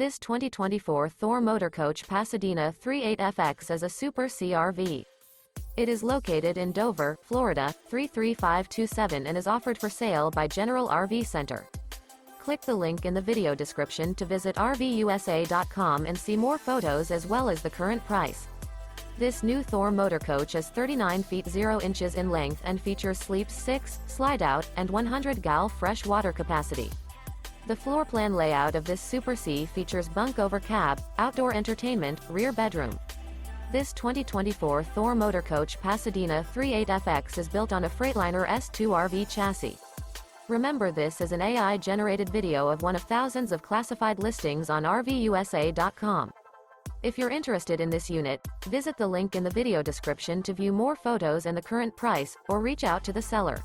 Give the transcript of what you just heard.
This 2024 Thor Motor Coach Pasadena 38FX is a Super CRV. It is located in Dover, Florida, 33527 and is offered for sale by General RV Center. Click the link in the video description to visit RVUSA.com and see more photos as well as the current price. This new Thor Motor Coach is 39 feet 0 inches in length and features sleeps 6, Slideout, and 100 gal fresh water capacity. The floor plan layout of this Super C features bunk over cab, outdoor entertainment, rear bedroom. This 2024 Thor Motor Coach Pasadena 38FX is built on a Freightliner S2RV chassis. Remember, this is an AI-generated video of one of thousands of classified listings on RVUSA.com. If you're interested in this unit, visit the link in the video description to view more photos and the current price, or reach out to the seller.